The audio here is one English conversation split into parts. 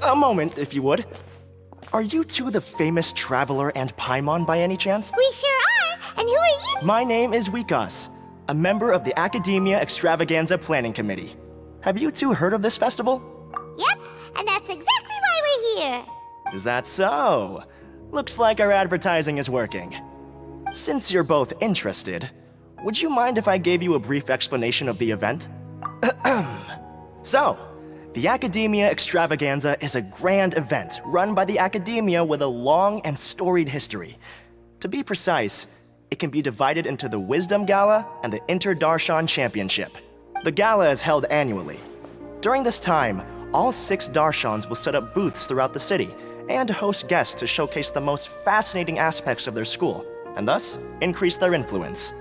A moment, if you would. Are you two the famous Traveler and Paimon by any chance? We sure are! And who are you? My name is Wikas, a member of the Academia Extravaganza Planning Committee. Have you two heard of this festival? Yep, and that's exactly why we're here. Is that so? Looks like our advertising is working. Since you're both interested, would you mind if I gave you a brief explanation of the event? So, the Academia Extravaganza is a grand event run by the Academia with a long and storied history. To be precise, it can be divided into the Wisdom Gala and the Inter-Darshan Championship. The gala is held annually. During this time, all 6 Darshans will set up booths throughout the city and host guests to showcase the most fascinating aspects of their school, and thus increase their influence.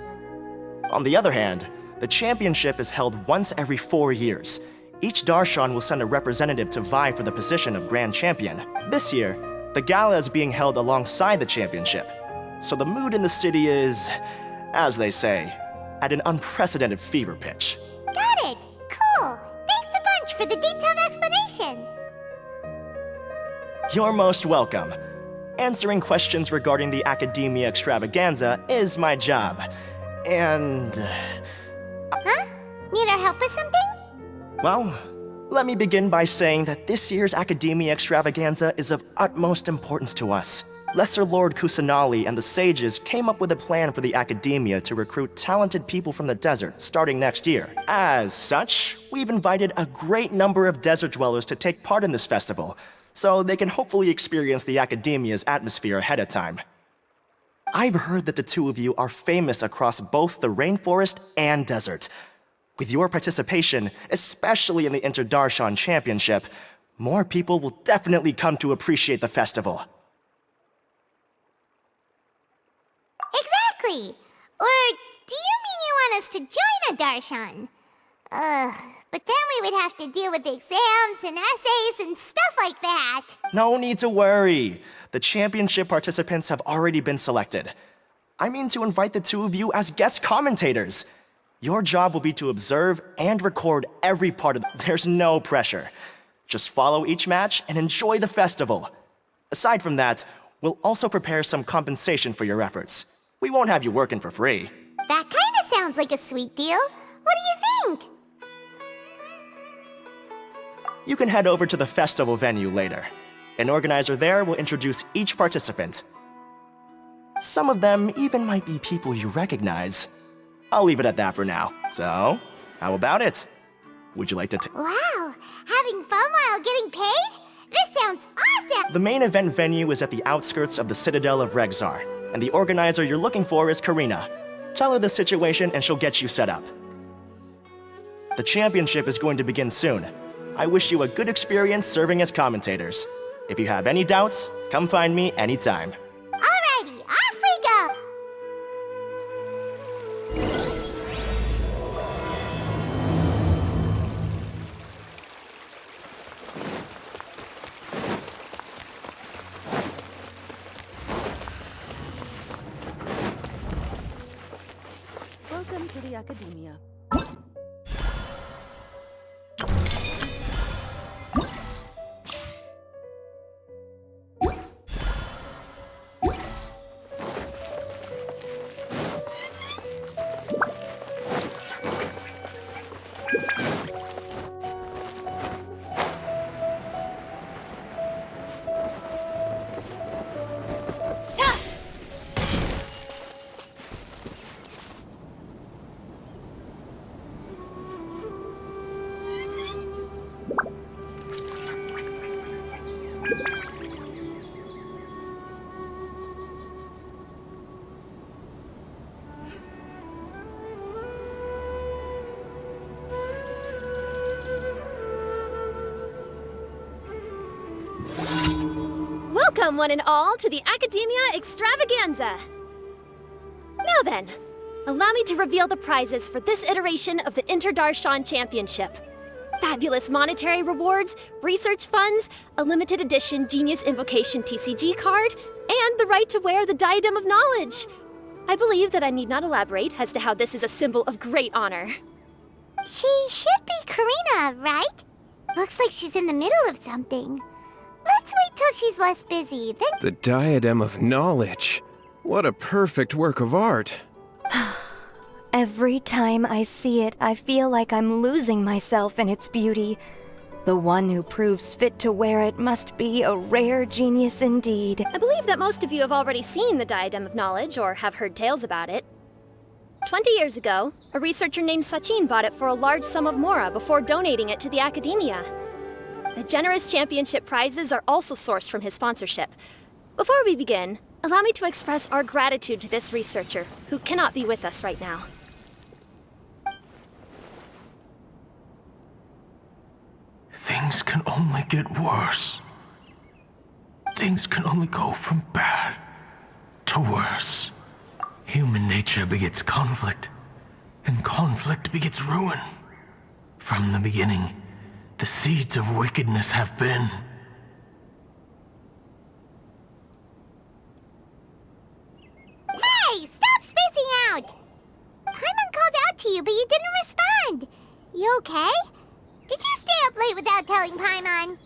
On the other hand, the championship is held once every 4 years. Each Darshan will send a representative to vie for the position of Grand Champion. This year, the gala is being held alongside the championship, so the mood in the city is, as they say, at an unprecedented fever pitch. Got it! Cool! Thanks a bunch for the detailed explanation! You're most welcome. Answering questions regarding the Academia Extravaganza is my job. And... Huh? Need our help with something? well, let me begin by saying that this year's Academia Extravaganza is of utmost importance to us. Lesser Lord Kusanali and the sages came up with a plan for the Academia to recruit talented people from the desert starting next year. As such, we've invited a great number of desert dwellers to take part in this festival, so they can hopefully experience the Academia's atmosphere ahead of time. I've heard that the two of you are famous across both the rainforest and desert. With your participation, especially in the Inter-Darshan Championship, more people will definitely come to appreciate the festival. Exactly! Or do you mean you want us to join a Darshan? But then we would have to deal with exams and essays and stuff like that. No need to worry. The championship participants have already been selected. I mean to invite the two of you as guest commentators. Your job will be to observe and record every part of There's no pressure. Just follow each match and enjoy the festival. Aside from that, we'll also prepare some compensation for your efforts. We won't have you working for free. That kinda sounds like a sweet deal. What do you think? You can head over to the festival venue later. An organizer there will introduce each participant. Some of them even might be people you recognize. I'll leave it at that for now. So, how about it? Would you like to Wow! Having fun while getting paid? This sounds awesome! The main event venue is at the outskirts of the Citadel of Regzar, and the organizer you're looking for is Karina. Tell her the situation and she'll get you set up. The championship is going to begin soon. I wish you a good experience serving as commentators. If you have any doubts, come find me anytime. Alrighty, off we go! Welcome to the Academia. Welcome, one and all, to the Academia Extravaganza! Now then, allow me to reveal the prizes for this iteration of the Inter-Darshan Championship. Fabulous monetary rewards, research funds, a limited edition Genius Invocation TCG card, and the right to wear the Diadem of Knowledge. I believe that I need not elaborate as to how this is a symbol of great honor. She should be Karina, right? Looks like she's in the middle of something. Let's wait till she's less busy, then... The Diadem of Knowledge. What a perfect work of art. Every time I see it, I feel like I'm losing myself in its beauty. The one who proves fit to wear it must be a rare genius indeed. I believe that most of you have already seen the Diadem of Knowledge or have heard tales about it. 20 years ago, a researcher named Sachin bought it for a large sum of mora before donating it to the Academia. The generous championship prizes are also sourced from his sponsorship. Before we begin, allow me to express our gratitude to this researcher, who cannot be with us right now. Things can only get worse. Things can only go from bad to worse. Human nature begets conflict, and conflict begets ruin. From the beginning, the seeds of wickedness have been. Hey, stop spacing out! Paimon called out to you, but you didn't respond. You okay? Did you stay up late without telling Paimon?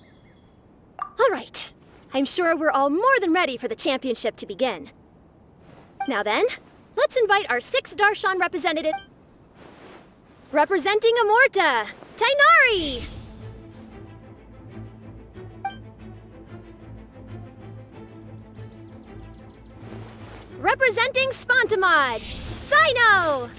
All right. I'm sure we're all more than ready for the championship to begin. Now then, let's invite our 6 Darshan representative. Representing Amorta, Tainari! Representing Spontamod, Sino!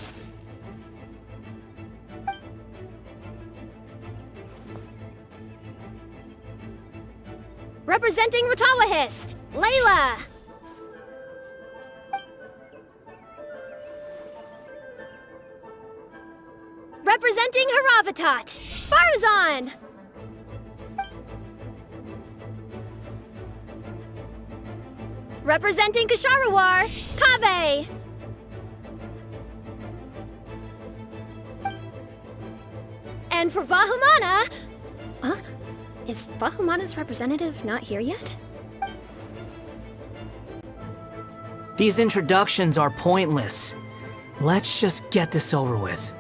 Representing Ratawahist, Layla! Representing Haravatat, Farzan! Representing Kasharawar, Kaveh! And for Vahumana... Huh? Is Vahumana's representative not here yet? These introductions are pointless. Let's just get this over with.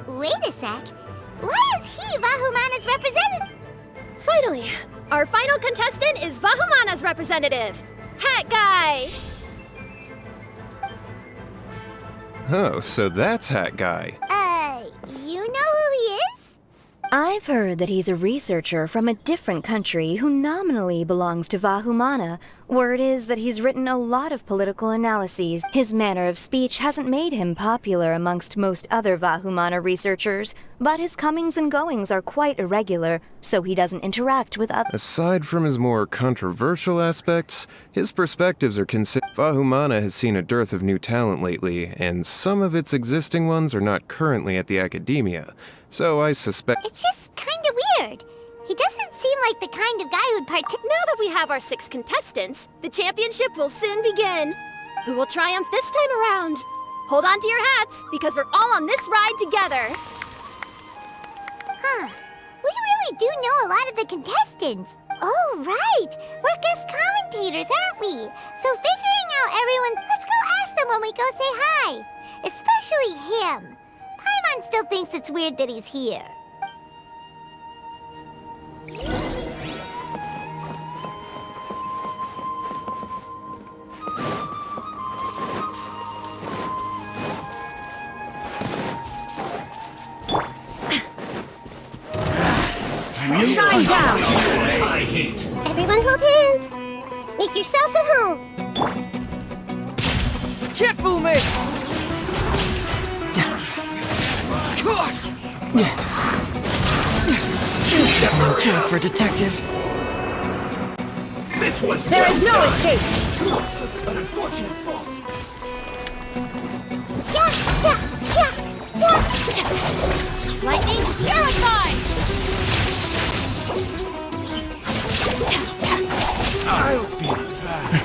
Wait a sec. Why is he Vahumana's representative? Finally, our final contestant is Vahumana's representative, Hat Guy! Oh, so that's Hat Guy. You know who he is? I've heard that he's a researcher from a different country who nominally belongs to Vahumana. Word is that he's written a lot of political analyses. His manner of speech hasn't made him popular amongst most other Vahumana researchers, but his comings and goings are quite irregular, so he doesn't interact with others. Aside from his more controversial aspects, his perspectives are Vahumana has seen a dearth of new talent lately, and some of its existing ones are not currently at the Academia, so I suspect— It's just kinda weird. He doesn't seem like the kind of guy who'd Now that we have our 6 contestants, the championship will soon begin. Who will triumph this time around? Hold on to your hats, because we're all on this ride together. Huh. We really do know a lot of the contestants. Oh, right. We're guest commentators, aren't we? So figuring out everyone, let's go ask them when we go say hi. Especially him. Paimon still thinks it's weird that he's here. Shine down! Everyone hold hands. Make yourselves at home. Can't fool me! No joke for detective. There is no escape! An unfortunate fault. Ja, ja, ja, ja. Lightning, terrified! I'll be back.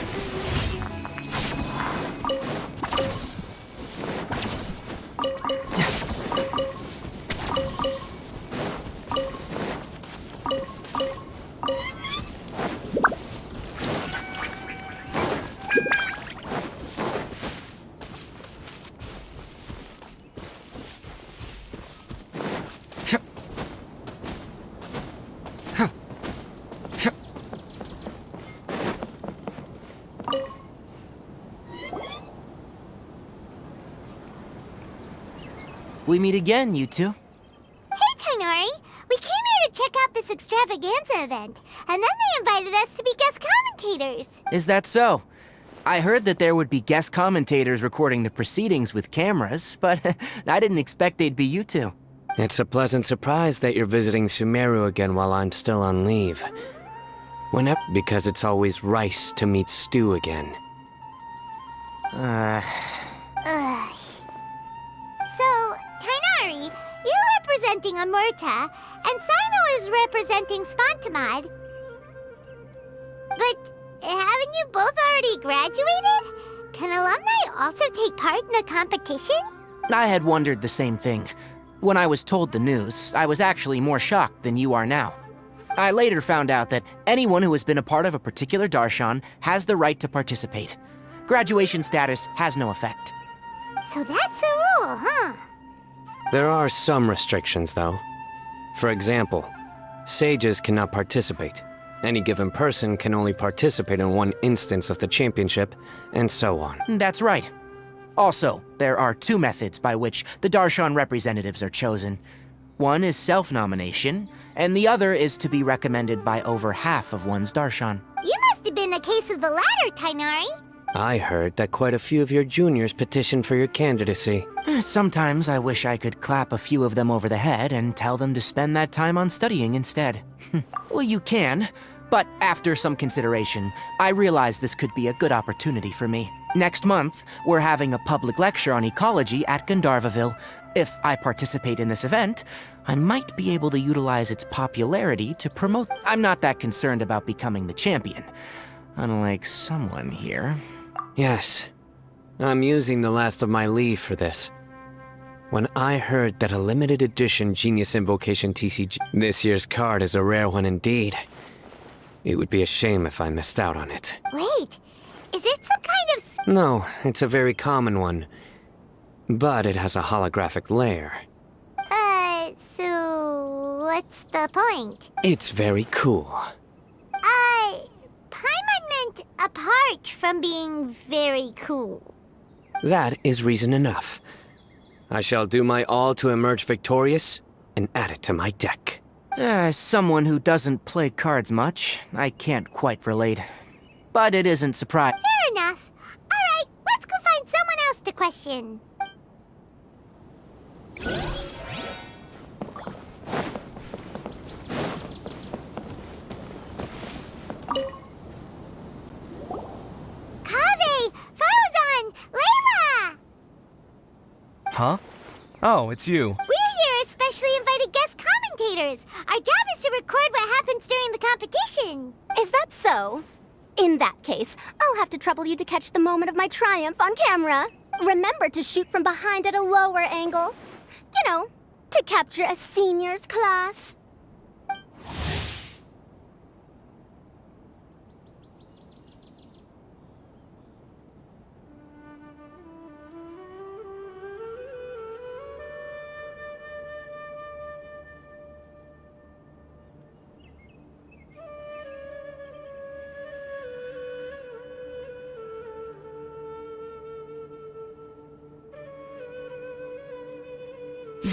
we meet again, you two. Hey, Tainari! We came here to check out this extravaganza event, and then they invited us to be guest commentators. Is that so? I heard that there would be guest commentators recording the proceedings with cameras, but I didn't expect they'd be you two. It's a pleasant surprise that you're visiting Sumeru again while I'm still on leave. Because it's always Rice to meet Stu again. Ugh. So, Tainari, you're representing Amurta, and Sino is representing Spantamad. But haven't you both already graduated? Can alumni also take part in a competition? I had wondered the same thing. When I was told the news, I was actually more shocked than you are now. I later found out that anyone who has been a part of a particular darshan has the right to participate. Graduation status has no effect. So that's a rule, huh? There are some restrictions, though. For example, sages cannot participate. Any given person can only participate in one instance of the championship, and so on. That's right. Also, there are two methods by which the darshan representatives are chosen. One is self-nomination, and the other is to be recommended by over half of one's darshan. You must have been a case of the latter, Tainari. I heard that quite a few of your juniors petitioned for your candidacy. Sometimes I wish I could clap a few of them over the head and tell them to spend that time on studying instead. Well, you can, but after some consideration, I realize this could be a good opportunity for me. Next month, we're having a public lecture on ecology at Gandharvaville. If I participate in this event, I might be able to utilize its popularity to promote. I'm not that concerned about becoming the champion, unlike someone here. Yes, I'm using the last of my leave for this. When I heard that a limited edition Genius Invocation TCG, this year's card is a rare one indeed. It would be a shame if I missed out on it. Wait, is it some kind of... No, it's a very common one. But it has a holographic layer. So what's the point? It's very cool. Paimon meant apart from being very cool. That is reason enough. I shall do my all to emerge victorious and add it to my deck. As someone who doesn't play cards much, I can't quite relate. But it isn't surprising. Fair enough. Alright, let's go find someone else to question. Kaveh! Faruzan! Layla! Huh? Oh, it's you. We're here as specially invited guest commentators. Our job is to record what happens during the competition. Is that so? In that case, I'll have to trouble you to catch the moment of my triumph on camera. Remember to shoot from behind at a lower angle. You know, to capture a senior's class.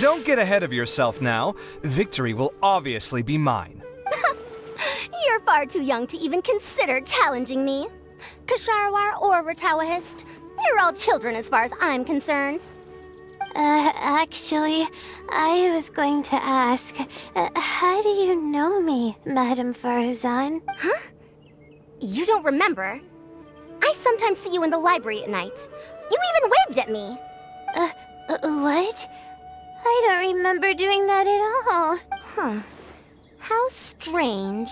Don't get ahead of yourself now. Victory will obviously be mine. You're far too young to even consider challenging me. Kasharawar or Ratawahist, you're all children as far as I'm concerned. Actually, I was going to ask, how do you know me, Madame Faruzan? Huh? You don't remember? I sometimes see you in the library at night. You even waved at me. What? I don't remember doing that at all. Huh. How strange.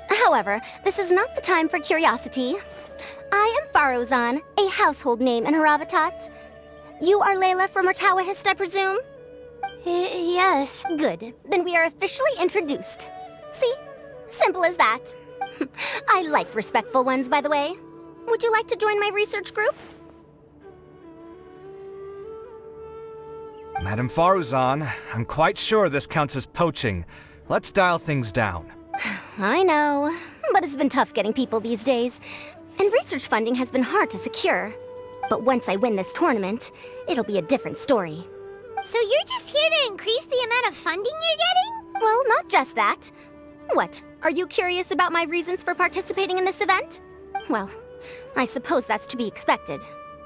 However, this is not the time for curiosity. I am Faruzan, a household name in Haravatat. You are Layla from Ratawahist, I presume? Yes. Good. Then we are officially introduced. See? Simple as that. I like respectful ones, by the way. Would you like to join my research group? Madame Faruzan, I'm quite sure this counts as poaching. Let's dial things down. I know, but it's been tough getting people these days. And research funding has been hard to secure. But once I win this tournament, it'll be a different story. So you're just here to increase the amount of funding you're getting? Well, not just that. What, are you curious about my reasons for participating in this event? Well, I suppose that's to be expected.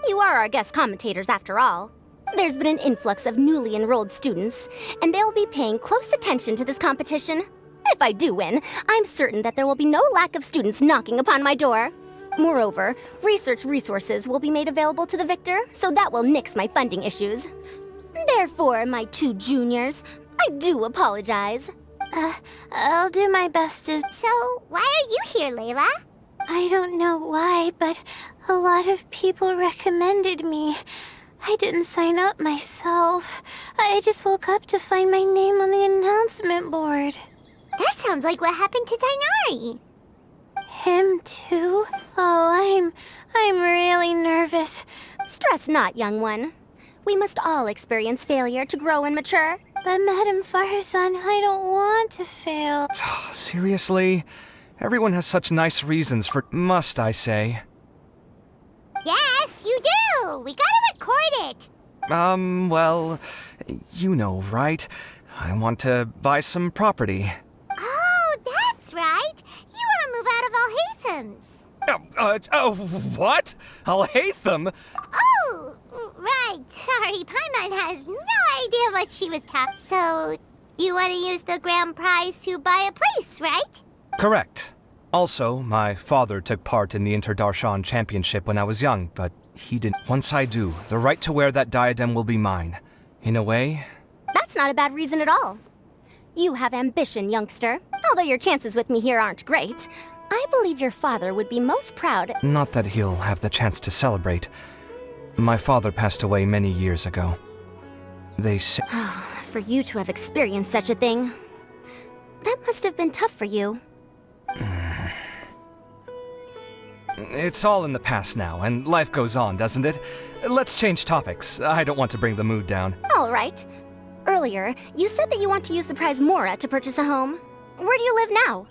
You are our guest commentators after all. There's been an influx of newly enrolled students, and they'll be paying close attention to this competition. If I do win, I'm certain that there will be no lack of students knocking upon my door. Moreover, research resources will be made available to the victor, so that will nix my funding issues. Therefore, my two juniors, I do apologize. I'll do my best to... So, why are you here, Layla? I don't know why, but a lot of people recommended me. I didn't sign up myself. I just woke up to find my name on the announcement board. That sounds like what happened to Dainari. Him too? Oh, I'm really nervous. Stress not, young one. We must all experience failure to grow and mature. But Madame Farzan, I don't want to fail. Seriously? Everyone has such nice reasons for... must I say? Yes, you do! We gotta record it! Well, you know, right? I want to buy some property. Oh, that's right! You want to move out of Alhatham's. What? Alhatham? Oh, right. Sorry, Paimon has no idea what she was talking. So, you want to use the grand prize to buy a place, right? Correct. Also, my father took part in the Interdarshan Championship when I was young, but he didn't. Once I do, the right to wear that diadem will be mine. In a way... That's not a bad reason at all. You have ambition, youngster. Although your chances with me here aren't great, I believe your father would be most proud. Not that he'll have the chance to celebrate. My father passed away many years ago. They say... For you to have experienced such a thing, that must have been tough for you. It's all in the past now, and life goes on, doesn't it? Let's change topics. I don't want to bring the mood down. All right. Earlier, you said that you want to use the prize Mora to purchase a home. Where do you live now?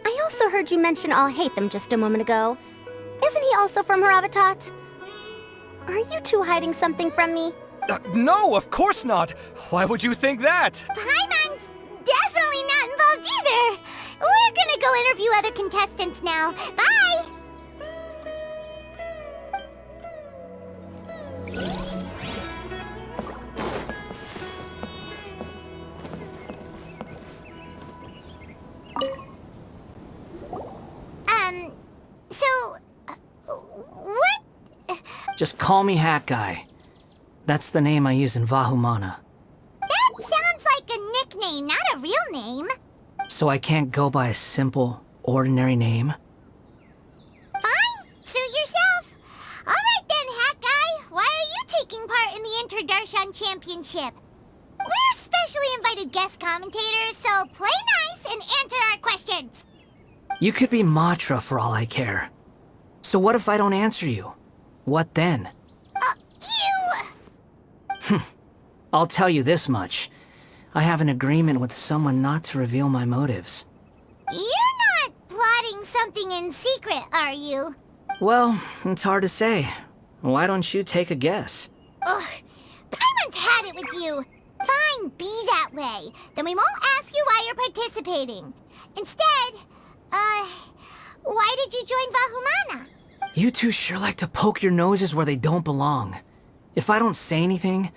I also heard you mention Alhatham just a moment ago. Isn't he also from Haravatat? Are you two hiding something from me? No, of course not! Why would you think that? Paimon's definitely not involved either! We're gonna go interview other contestants now. Bye! What? Just call me Hat Guy. That's the name I use in Vahumana. That sounds like a nickname, not a real name. So I can't go by a simple, ordinary name? Fine, suit yourself. Alright then, Hat Guy. Why are you taking part in the Interdarshan Championship? We're specially invited guest commentators, so play nice and answer our questions. You could be Matra for all I care. So what if I don't answer you? What then? You... I'll tell you this much. I have an agreement with someone not to reveal my motives. You're not plotting something in secret, are you? Well, it's hard to say. Why don't you take a guess? Ugh, Paimon's had it with you. Fine, be that way. Then we won't ask you why you're participating. Instead, why did you join Vahumana? You two sure like to poke your noses where they don't belong. If I don't say anything,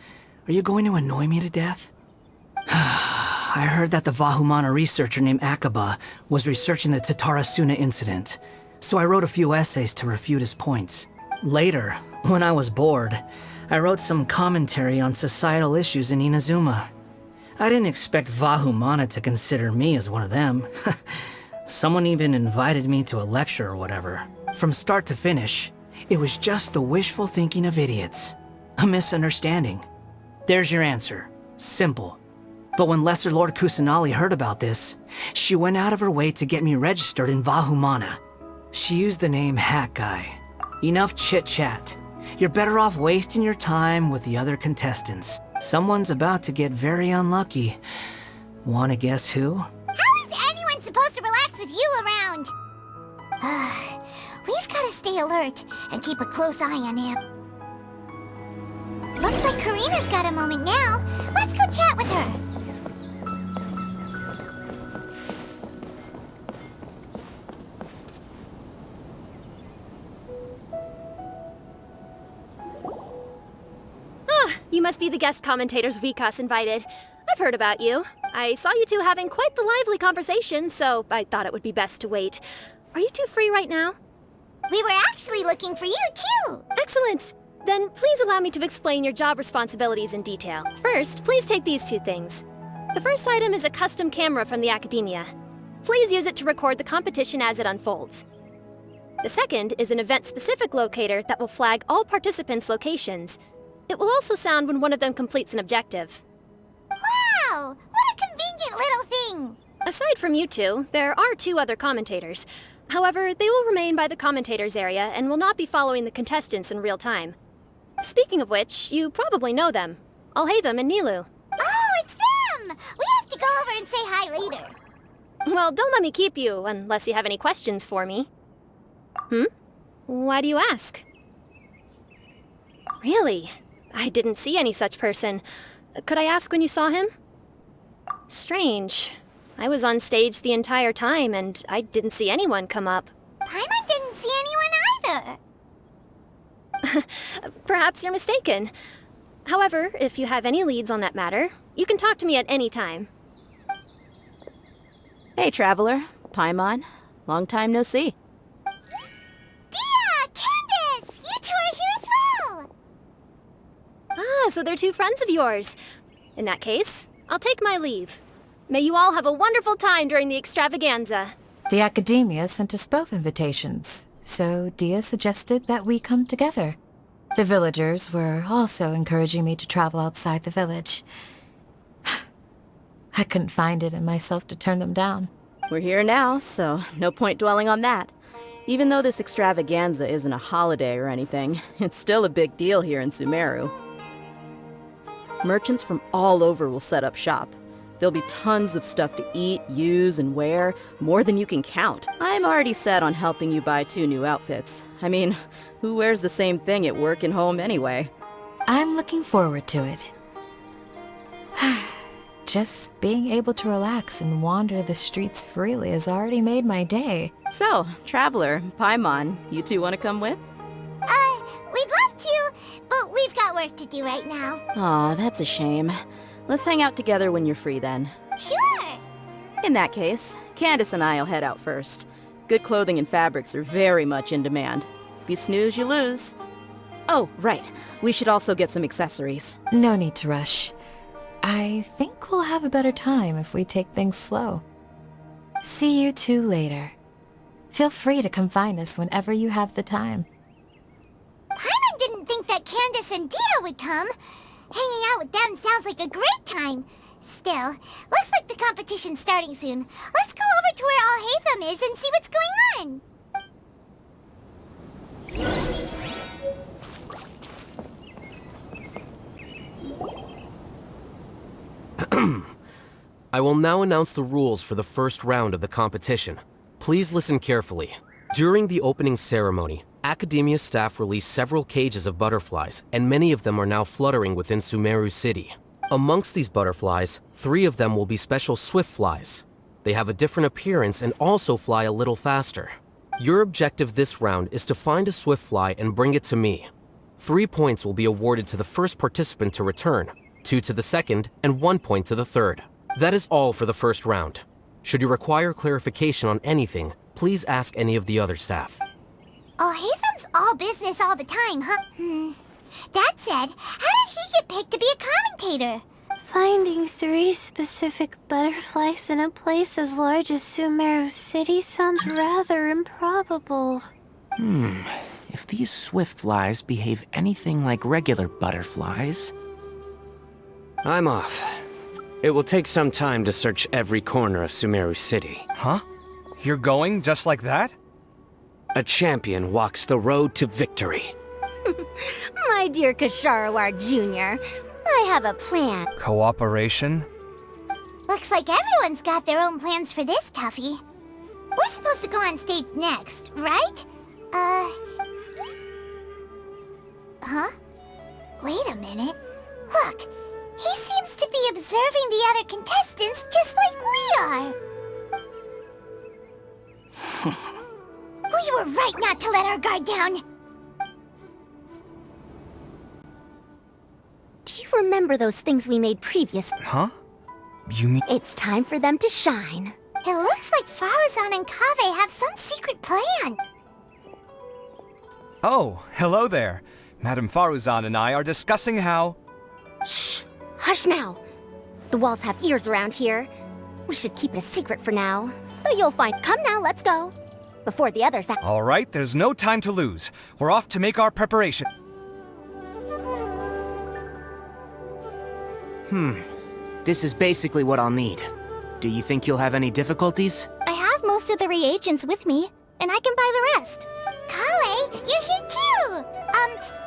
are you going to annoy me to death? I heard that the Vahumana researcher named Akaba was researching the Tatarasuna incident, so I wrote a few essays to refute his points. Later, when I was bored, I wrote some commentary on societal issues in Inazuma. I didn't expect Vahumana to consider me as one of them. Someone even invited me to a lecture or whatever. From start to finish, it was just the wishful thinking of idiots. A misunderstanding. There's your answer. Simple. But when Lesser Lord Kusanali heard about this, she went out of her way to get me registered in Vahumana. She used the name Hat Guy. Enough chit-chat. You're better off wasting your time with the other contestants. Someone's about to get very unlucky. Wanna guess who? How is anyone supposed to relax with you around? We've gotta stay alert and keep a close eye on him. Looks like Karina's got a moment now. Let's go chat with her. You must be the guest commentators Vikas invited. I've heard about you. I saw you two having quite the lively conversation, so I thought it would be best to wait. Are you two free right now? We were actually looking for you, too. Excellent. Then please allow me to explain your job responsibilities in detail. First, please take these two things. The first item is a custom camera from the Academia. Please use it to record the competition as it unfolds. The second is an event-specific locator that will flag all participants' locations. It will also sound when one of them completes an objective. Wow! What a convenient little thing! Aside from you two, there are two other commentators. However, they will remain by the commentators area and will not be following the contestants in real time. Speaking of which, you probably know them. Alhaitham and Nilu. Oh, it's them! We have to go over and say hi later. Well, don't let me keep you, unless you have any questions for me. Why do you ask? Really? I didn't see any such person. Could I ask when you saw him? Strange. I was on stage the entire time, and I didn't see anyone come up. Paimon didn't see anyone either. Perhaps you're mistaken. However, if you have any leads on that matter, you can talk to me at any time. Hey, Traveler. Paimon. Long time no see. Dia! Candace! You two are here as well! Ah, so they're two friends of yours. In that case, I'll take my leave. May you all have a wonderful time during the extravaganza. The Academia sent us both invitations, so Dia suggested that we come together. The villagers were also encouraging me to travel outside the village. I couldn't find it in myself to turn them down. We're here now, so no point dwelling on that. Even though this extravaganza isn't a holiday or anything, it's still a big deal here in Sumeru. Merchants from all over will set up shop. There'll be tons of stuff to eat, use, and wear, more than you can count. I'm already set on helping you buy 2 new outfits. I mean, who wears the same thing at work and home anyway? I'm looking forward to it. Just being able to relax and wander the streets freely has already made my day. So, Traveler, Paimon, you two want to come with? We'd love to, but we've got work to do right now. Aw, that's a shame. Let's hang out together when you're free then. Sure! In that case, Candace and I'll head out first. Good clothing and fabrics are very much in demand. If you snooze, you lose. Oh, right. We should also get some accessories. No need to rush. I think we'll have a better time if we take things slow. See you two later. Feel free to come find us whenever you have the time. Paimon didn't think that Candace and Dia would come. Hanging out with them sounds like a great time. Still, looks like the competition's starting soon. Let's go over to where Alhaitham is and see what's going on. I will now announce the rules for the first round of the competition. Please listen carefully. During the opening ceremony, Academia staff released several cages of butterflies, and many of them are now fluttering within Sumeru City. Amongst these butterflies, 3 of them will be special swift flies. They have a different appearance and also fly a little faster. Your objective this round is to find a swift fly and bring it to me. 3 points will be awarded to the first participant to return, 2 to the second, and 1 point to the third. That is all for the first round. Should you require clarification on anything, please ask any of the other staff. Alhaitham's all business all the time, huh? That said, how did he get picked to be a commentator? Finding 3 specific butterflies in a place as large as Sumeru City sounds rather improbable. If these swift flies behave anything like regular butterflies... I'm off. It will take some time to search every corner of Sumeru City. Huh? You're going just like that? A champion walks the road to victory. My dear Kasharawar Jr., I have a plan. Cooperation? Looks like everyone's got their own plans for this toughie. We're supposed to go on stage next, right? Huh? Wait a minute. Look, he seems to be observing the other contestants just like we are. We were right not to let our guard down. Do you remember those things we made previous? Huh? You mean... It's time for them to shine. It looks like Faruzan and Kaveh have some secret plan. Oh, hello there. Madame Faruzan and I are discussing how... Shh! Hush now! The walls have ears around here. We should keep it a secret for now. But you'll find... Come now, let's go. Before the others... All right, there's no time to lose. We're off to make our preparation. This is basically what I'll need. Do you think you'll have any difficulties? I have most of the reagents with me, and I can buy the rest. Kale, you're here too!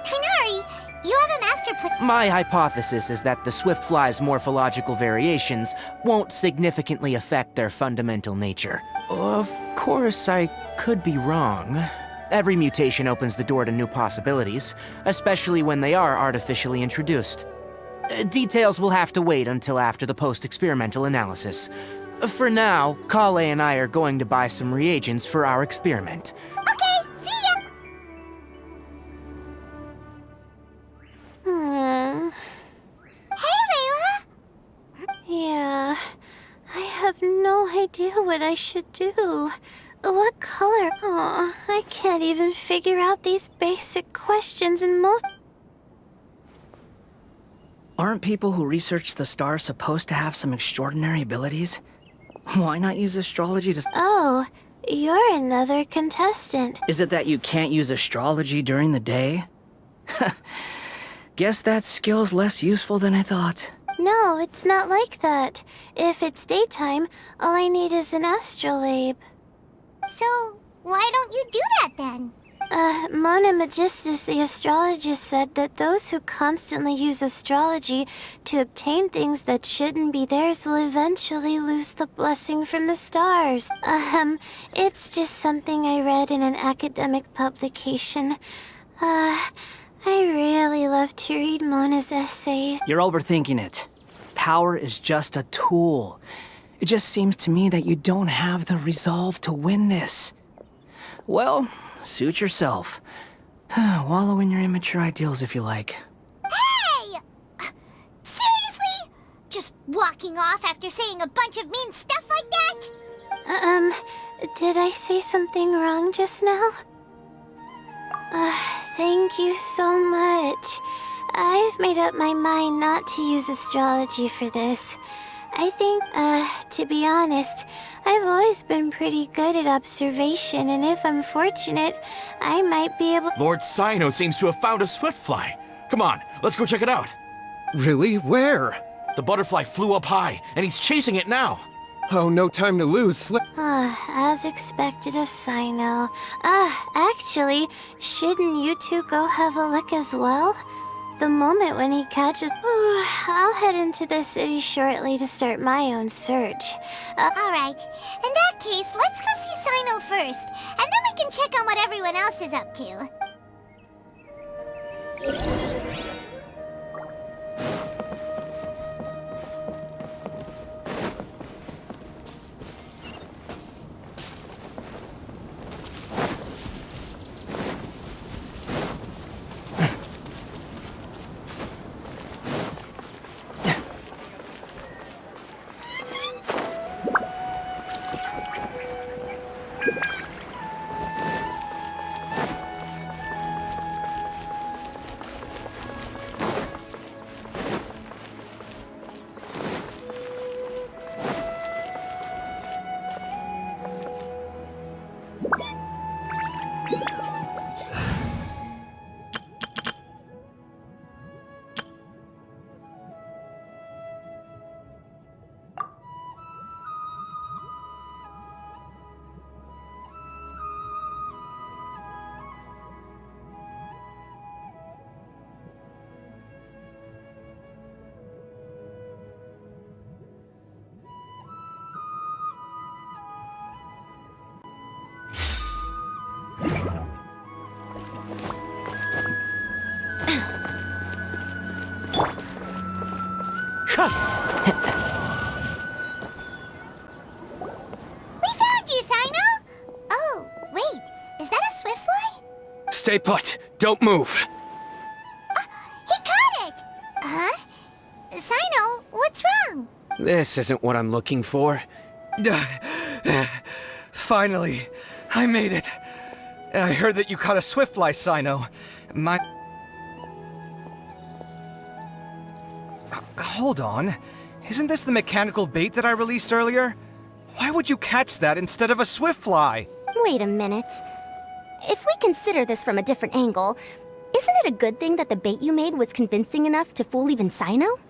Kainari, you have a master plan. My hypothesis is that the Swiftfly's morphological variations won't significantly affect their fundamental nature. Of course, I could be wrong. Every mutation opens the door to new possibilities, especially when they are artificially introduced. Details will have to wait until after the post-experimental analysis. For now, Kale and I are going to buy some reagents for our experiment. Okay, see ya! Hey, Layla! Yeah, I have no idea what I should do. What color? Oh, I can't even figure out these basic questions in most... Aren't people who research the stars supposed to have some extraordinary abilities? Why not use astrology to... Oh, you're another contestant. Is it that you can't use astrology during the day? Guess that skill's less useful than I thought. No, it's not like that. If it's daytime, all I need is an astrolabe. So, why don't you do that then? Mona Magistus, the astrologist, said that those who constantly use astrology to obtain things that shouldn't be theirs will eventually lose the blessing from the stars. It's just something I read in an academic publication. I really love to read Mona's essays. You're overthinking it. Power is just a tool. It just seems to me that you don't have the resolve to win this. Well, suit yourself. Wallow in your immature ideals if you like. Hey! Seriously? Just walking off after saying a bunch of mean stuff like that? Did I say something wrong just now? Thank you so much. I've made up my mind not to use astrology for this. I think, to be honest, I've always been pretty good at observation, and if I'm fortunate, I might be able— Lord Cyno seems to have found a Swiftfly. Come on, let's go check it out. Really? Where? The butterfly flew up high, and he's chasing it now. Oh, no time to lose. as expected of Cyno. Actually, shouldn't you two go have a look as well? The moment when he catches— I'll head into the city shortly to start my own search. Alright, in that case, let's go see Cyno first, and then we can check on what everyone else is up to. Stay put. Don't move. He caught it! Huh? Sino, what's wrong? This isn't what I'm looking for. Finally, I made it. I heard that you caught a swiftfly, Sino. Hold on. Isn't this the mechanical bait that I released earlier? Why would you catch that instead of a swiftfly? Wait a minute. If we consider this from a different angle, isn't it a good thing that the bait you made was convincing enough to fool even Sino?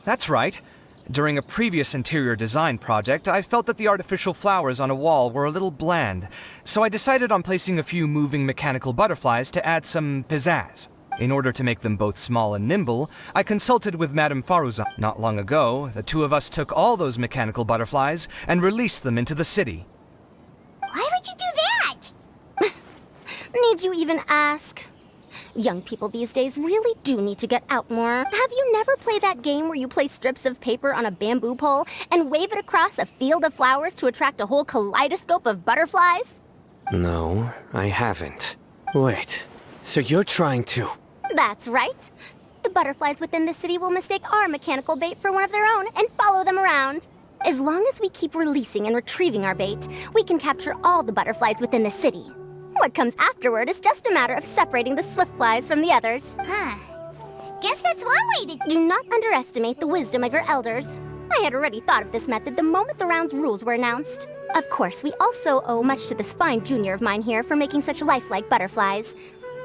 That's right. During a previous interior design project, I felt that the artificial flowers on a wall were a little bland, so I decided on placing a few moving mechanical butterflies to add some pizzazz. In order to make them both small and nimble, I consulted with Madame Faruzan. Not long ago, the two of us took all those mechanical butterflies and released them into the city. Why would you do that? Need you even ask? Young people these days really do need to get out more. Have you never played that game where you place strips of paper on a bamboo pole and wave it across a field of flowers to attract a whole kaleidoscope of butterflies? No, I haven't. Wait, so you're trying to... That's right. The butterflies within the city will mistake our mechanical bait for one of their own and follow them around. As long as we keep releasing and retrieving our bait, we can capture all the butterflies within the city. What comes afterward is just a matter of separating the swiftflies from the others. Huh. Guess that's one way to... Do not underestimate the wisdom of your elders. I had already thought of this method the moment the round's rules were announced. Of course, we also owe much to this fine junior of mine here for making such lifelike butterflies.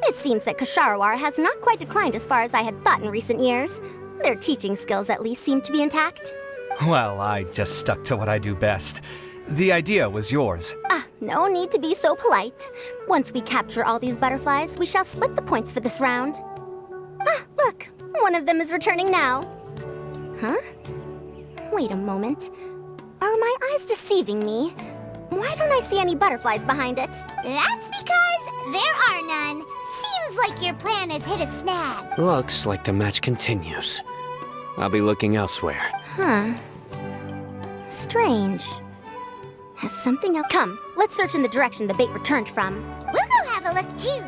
It seems that Kasharawar has not quite declined as far as I had thought in recent years. Their teaching skills at least seem to be intact. Well, I just stuck to what I do best. The idea was yours. No need to be so polite. Once we capture all these butterflies, we shall split the points for this round. Look, one of them is returning now. Huh? Wait a moment. Are my eyes deceiving me? Why don't I see any butterflies behind it? That's because there are none. Seems like your plan has hit a snag. Looks like the match continues. I'll be looking elsewhere. Huh. Strange. Has something else... Come, let's search in the direction the bait returned from. We'll go have a look too.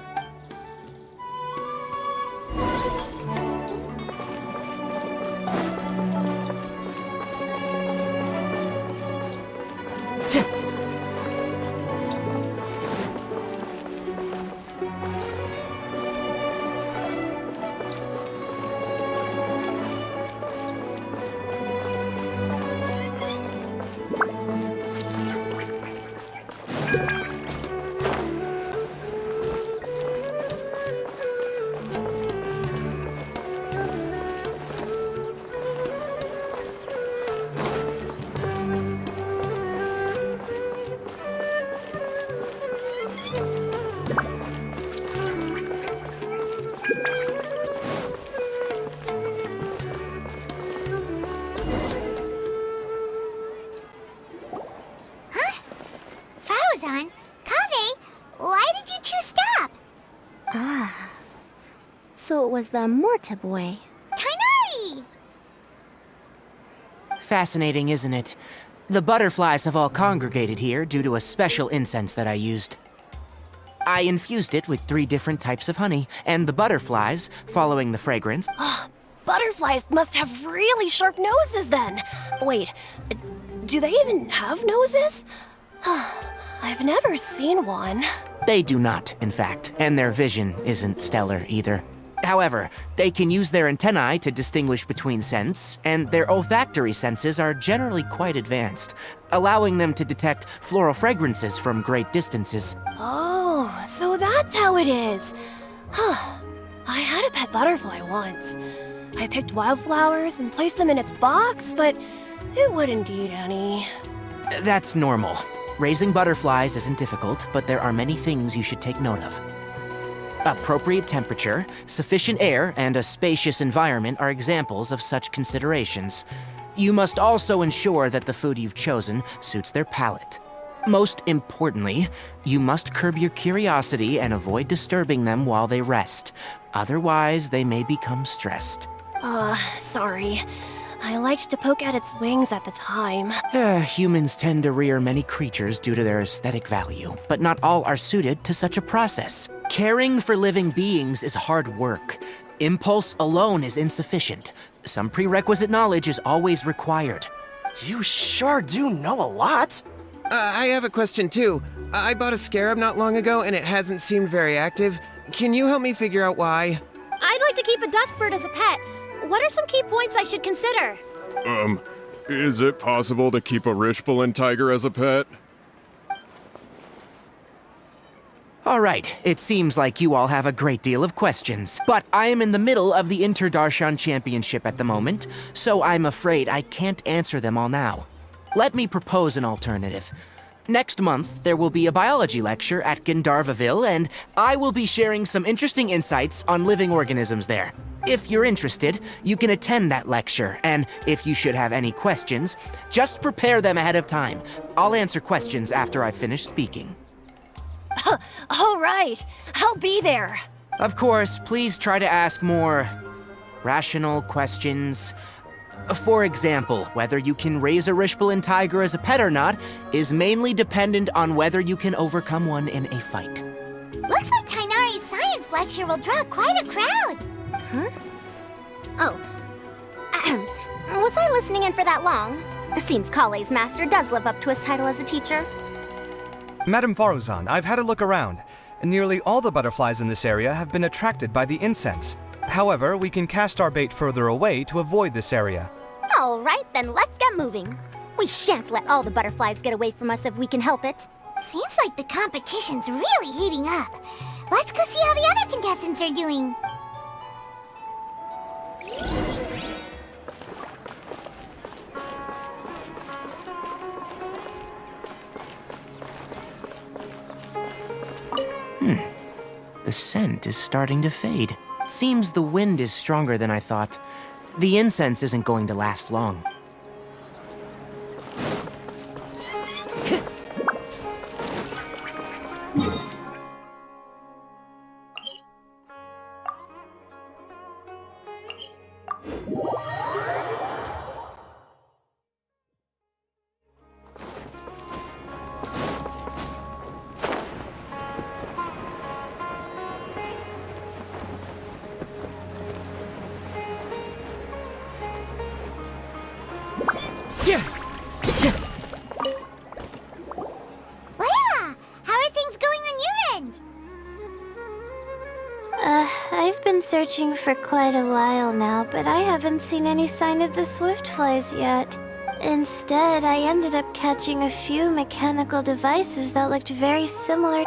So it was the Morta boy. Tainari! Fascinating, isn't it? The butterflies have all congregated here due to a special incense that I used. I infused it with 3 different types of honey, and the butterflies, following the fragrance... Butterflies must have really sharp noses then. Wait, do they even have noses? I've never seen one. They do not, in fact, and their vision isn't stellar either. However, they can use their antennae to distinguish between scents, and their olfactory senses are generally quite advanced, allowing them to detect floral fragrances from great distances. Oh, so that's how it is. I had a pet butterfly once. I picked wildflowers and placed them in its box, but it wouldn't eat any. That's normal. Raising butterflies isn't difficult, but there are many things you should take note of. Appropriate temperature, sufficient air, and a spacious environment are examples of such considerations. You must also ensure that the food you've chosen suits their palate. Most importantly, you must curb your curiosity and avoid disturbing them while they rest. Otherwise, they may become stressed. Sorry. I liked to poke at its wings at the time. Humans tend to rear many creatures due to their aesthetic value, but not all are suited to such a process. Caring for living beings is hard work. Impulse alone is insufficient. Some prerequisite knowledge is always required. You sure do know a lot. I have a question too. I bought a scarab not long ago and it hasn't seemed very active. Can you help me figure out why? I'd like to keep a dustbird as a pet. What are some key points I should consider? Is it possible to keep a Rishbalin tiger as a pet? All right, it seems like you all have a great deal of questions, but I am in the middle of the Inter-Darshan Championship at the moment, so I'm afraid I can't answer them all now. Let me propose an alternative. Next month, there will be a biology lecture at Gandharvaville, and I will be sharing some interesting insights on living organisms there. If you're interested, you can attend that lecture, and if you should have any questions, just prepare them ahead of time. I'll answer questions after I finish speaking. All right, I'll be there. Of course, please try to ask more rational questions. For example, whether you can raise a Rishbalin tiger as a pet or not is mainly dependent on whether you can overcome one in a fight. Looks like Tainari's science lecture will draw quite a crowd. Huh? Oh. Was I listening in for that long? It seems Kale's master does live up to his title as a teacher. Madame Faruzan, I've had a look around. Nearly all the butterflies in this area have been attracted by the incense. However, we can cast our bait further away to avoid this area. All right, then let's get moving. We shan't let all the butterflies get away from us if we can help it. Seems like the competition's really heating up. Let's go see how the other contestants are doing. The scent is starting to fade. Seems the wind is stronger than I thought. The incense isn't going to last long. Layla, how are things going on your end? I've been searching for quite a while now, but I haven't seen any sign of the swiftflies yet. Instead, I ended up catching a few mechanical devices that looked very similar.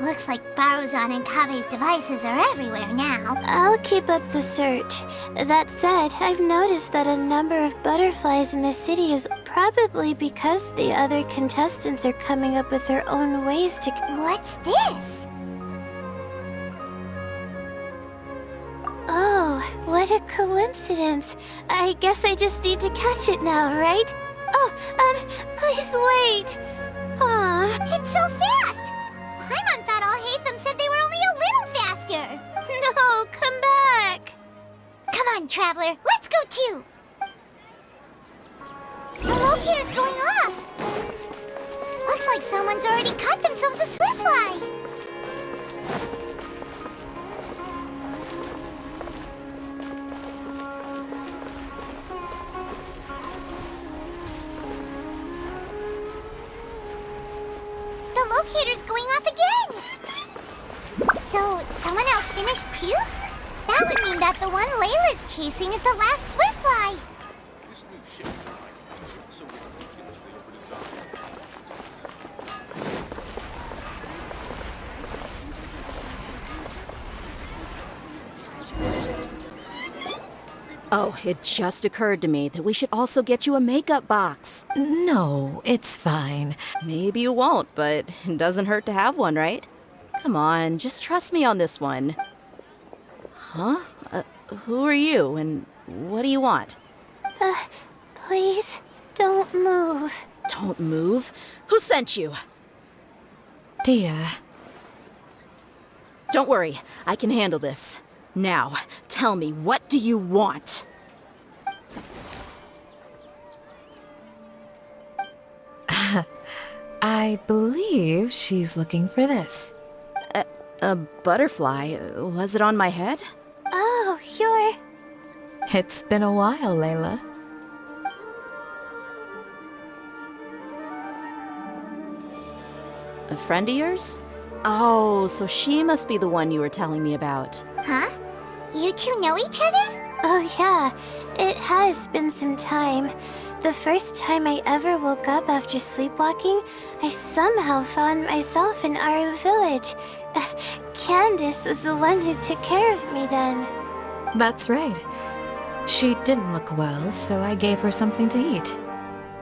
Looks like Baruzan and Kabe's devices are everywhere now. I'll keep up the search. That said, I've noticed that a number of butterflies in the city is probably because the other contestants are coming up with their own ways to... What's this? Oh, what a coincidence. I guess I just need to catch it now, right? Oh, please wait. Aw, it's so fast! Paimon thought all Hatham said they were only a little faster. No, come back. Come on, Traveler, let's go too. The locator's going off. Looks like someone's already caught themselves a swiftfly. The locator's going off again! So, someone else finished too? That would mean that the one Layla's chasing is the last swiftfly! Oh, it just occurred to me that we should also get you a makeup box. No, it's fine. Maybe you won't, but it doesn't hurt to have one, right? Come on, just trust me on this one. Huh? Who are you, and what do you want? Please, don't move. Don't move? Who sent you? Dia. Don't worry, I can handle this. Now, tell me, what do you want? I believe she's looking for this. A butterfly? Was it on my head? Oh, you're... It's been a while, Layla. A friend of yours? Oh, so she must be the one you were telling me about. Huh? You two know each other? Oh yeah, it has been some time. The first time I ever woke up after sleepwalking, I somehow found myself in Aru village. Candace was the one who took care of me then. That's right. She didn't look well, so I gave her something to eat.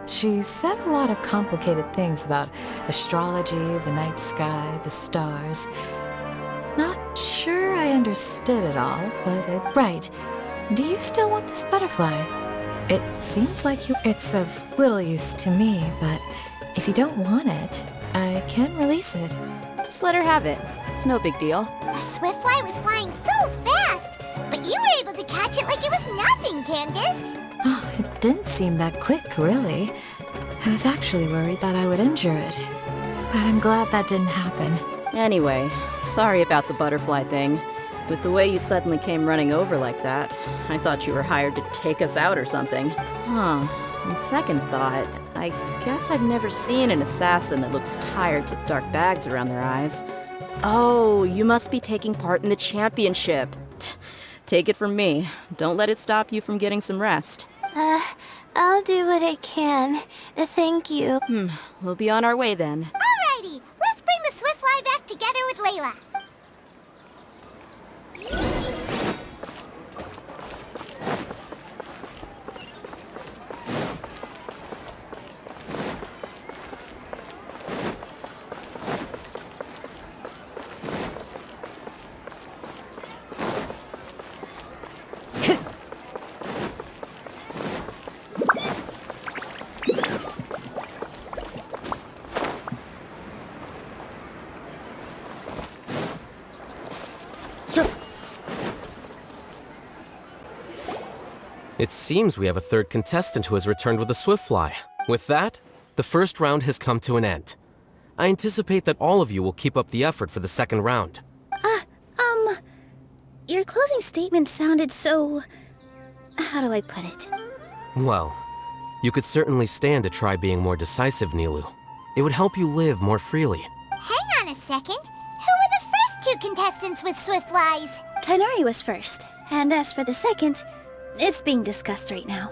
She said a lot of complicated things about astrology, the night sky, the stars. Not sure I understood it all, but right. Do you still want this butterfly? It seems like it's of little use to me, but if you don't want it, I can release it. Just let her have it. It's no big deal. The Swiftfly was flying so fast, but you were able to catch it like it was nothing, Candace. Oh, it didn't seem that quick, really. I was actually worried that I would injure it, but I'm glad that didn't happen. Anyway, sorry about the butterfly thing. With the way you suddenly came running over like that, I thought you were hired to take us out or something. Huh. On second thought, I guess I've never seen an assassin that looks tired with dark bags around their eyes. Oh, you must be taking part in the championship. Take it from me. Don't let it stop you from getting some rest. I'll do what I can. Thank you. We'll be on our way then. Alrighty, let's bring the Swiftfly back together with Layla. It seems we have a third contestant who has returned with a Swiftfly. With that, the first round has come to an end. I anticipate that all of you will keep up the effort for the second round. Your closing statement sounded so... how do I put it? Well, you could certainly stand to try being more decisive, Nilu. It would help you live more freely. Hang on a second. Who were the first two contestants with Swiftflies? Tighnari was first, and as for the second, it's being discussed right now.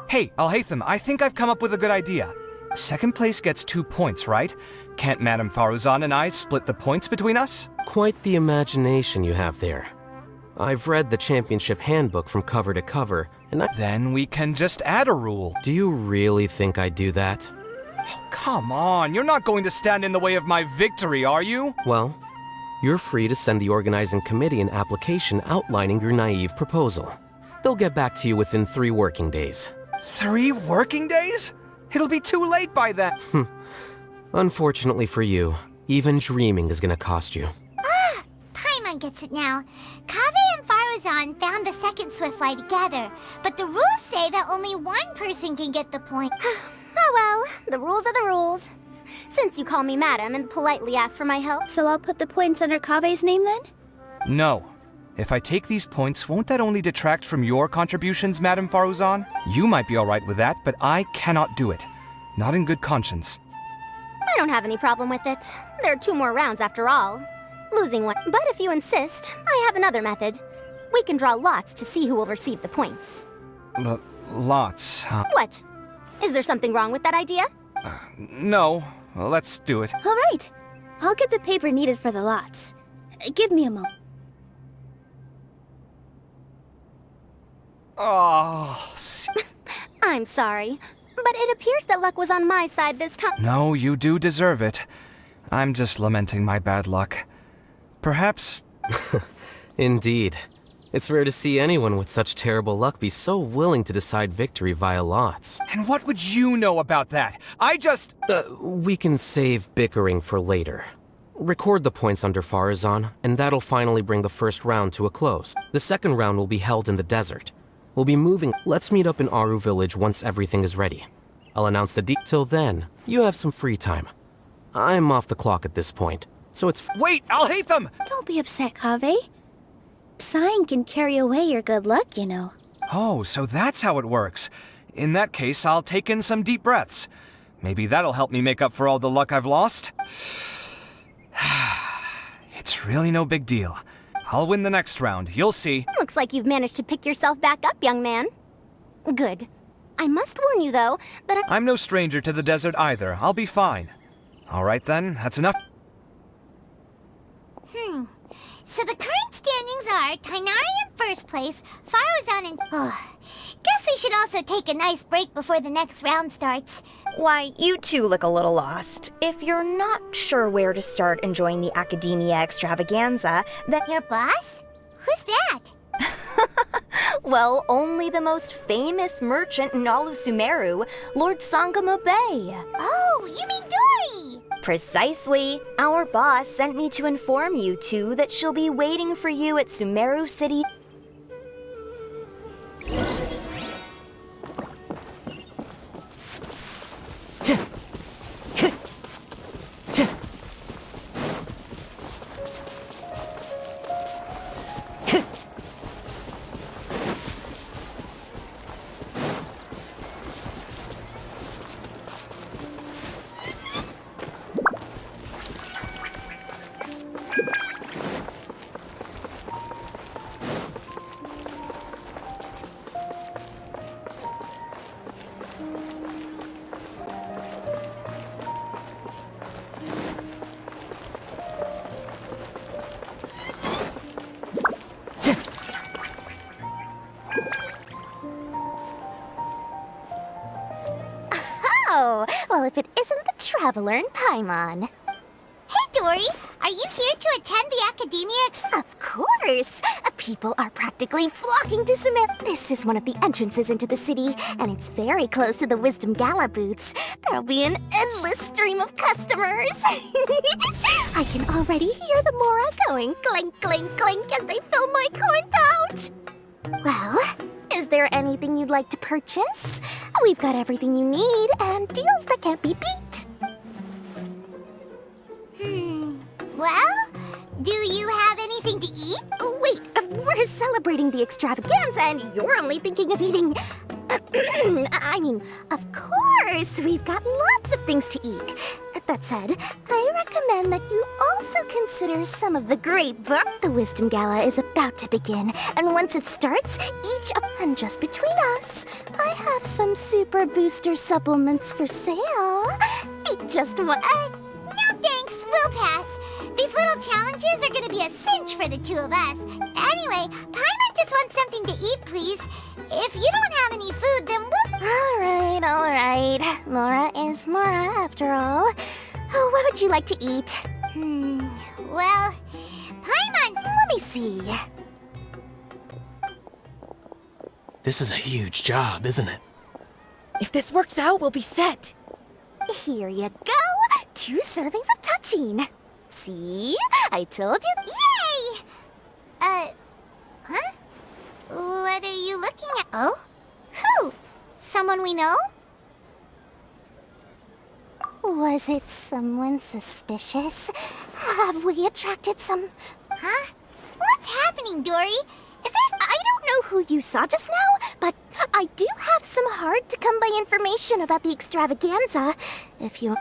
Hey, Alhaitham, I think I've come up with a good idea. Second place gets 2 points, right? Can't Madame Faruzan and I split the points between us? Quite the imagination you have there. I've read the championship handbook from cover to cover, and Then we can just add a rule. Do you really think I'd do that? Come on, you're not going to stand in the way of my victory, are you? Well, you're free to send the organizing committee an application outlining your naive proposal. They'll get back to you within 3 working days. 3 working days? It'll be too late by then. Unfortunately for you, even dreaming is gonna cost you. Paimon gets it now. Kaveh and Faruzan found the second Swiftfly together, but the rules say that only one person can get the point. Oh well, the rules are the rules. Since you call me madam and politely ask for my help, so I'll put the points under Kaveh's name then? No. If I take these points, won't that only detract from your contributions, Madame Faruzan? You might be alright with that, but I cannot do it. Not in good conscience. I don't have any problem with it. There are 2 more rounds after all. Losing one. But if you insist, I have another method. We can draw lots to see who will receive the points. Lots, huh? What? Is there something wrong with that idea? No. Well, let's do it. All right. I'll get the paper needed for the lots. Give me a moment. Oh. I'm sorry, but it appears that luck was on my side this time. No, you do deserve it. I'm just lamenting my bad luck. Perhaps... Indeed. It's rare to see anyone with such terrible luck be so willing to decide victory via lots. And what would you know about that? I just... We can save bickering for later. Record the points under Faruzan, and that'll finally bring the first round to a close. The second round will be held in the desert. We'll be moving. Let's meet up in Aru village once everything is ready. I'll announce the Till then, you have some free time. I'm off the clock at this point. so it's... Wait, I'll hate them! Don't be upset, Kaveh. Sighing can carry away your good luck, you know. Oh, so that's how it works. In that case, I'll take in some deep breaths. Maybe that'll help me make up for all the luck I've lost. It's really no big deal. I'll win the next round, you'll see. Looks like you've managed to pick yourself back up, young man. Good. I must warn you, though, that I'm no stranger to the desert either. I'll be fine. All right then, that's enough. So the current standings are Tainari in first place, Faruzan in... Guess we should also take a nice break before the next round starts. Why, you two look a little lost. If you're not sure where to start enjoying the Academia Extravaganza, then... Your boss? Who's that? Well, only the most famous merchant in all of Sumeru, Lord Sangamo Bay. Oh, you mean Dory! Precisely. Our boss sent me to inform you two that she'll be waiting for you at Sumeru City. Oh, well, if it isn't the Traveler in Paimon. Hey, Dory! Are you here to attend the Academia Of course! People are practically flocking to Sumeru. This is one of the entrances into the city, and it's very close to the Wisdom Gala booths. There'll be an endless stream of customers. I can already hear the Mora going clink, clink, clink as they fill my coin pouch. Well, is there anything you'd like to purchase? We've got everything you need and deals that can't be beat. Well, do you have anything to eat? Oh, wait, we're celebrating the extravaganza and you're only thinking of eating... I mean, of course, we've got lots of things to eat. That said, I recommend that you also consider some of the great book. The Wisdom Gala is about to begin, and once it starts, and just between us, I have some super booster supplements for sale. Eat just one... No thanks, we'll pass. These little challenges are gonna be a cinch for the two of us. Anyway, Paimon just wants something to eat, please. If you don't have any food, then we'll... All right. Mora is Mora, after all. What would you like to eat? Well, Paimon... Let me see. This is a huge job, isn't it? If this works out, we'll be set. Here you go. 2 servings of touching. See? I told you. Yay! Huh? What are you looking at? Oh? Who? Someone we know? Was it someone suspicious? Have we attracted some... Huh? What's happening, Dory? I don't know who you saw just now, but I do have some hard-to-come-by information about the extravaganza. If you...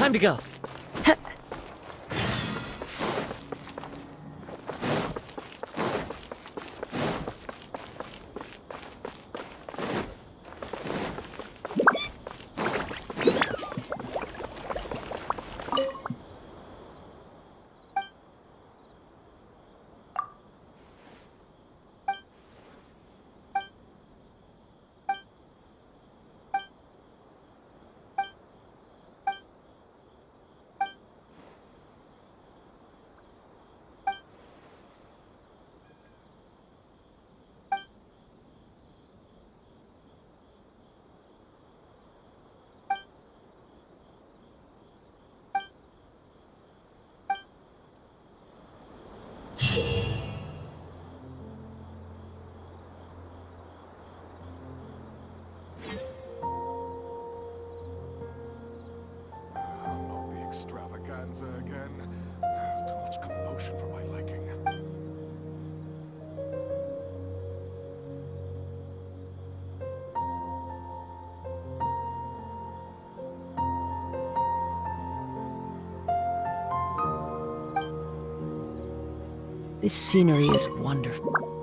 Time to go. Not the extravaganza again. Too much commotion for my liking. This scenery is wonderful.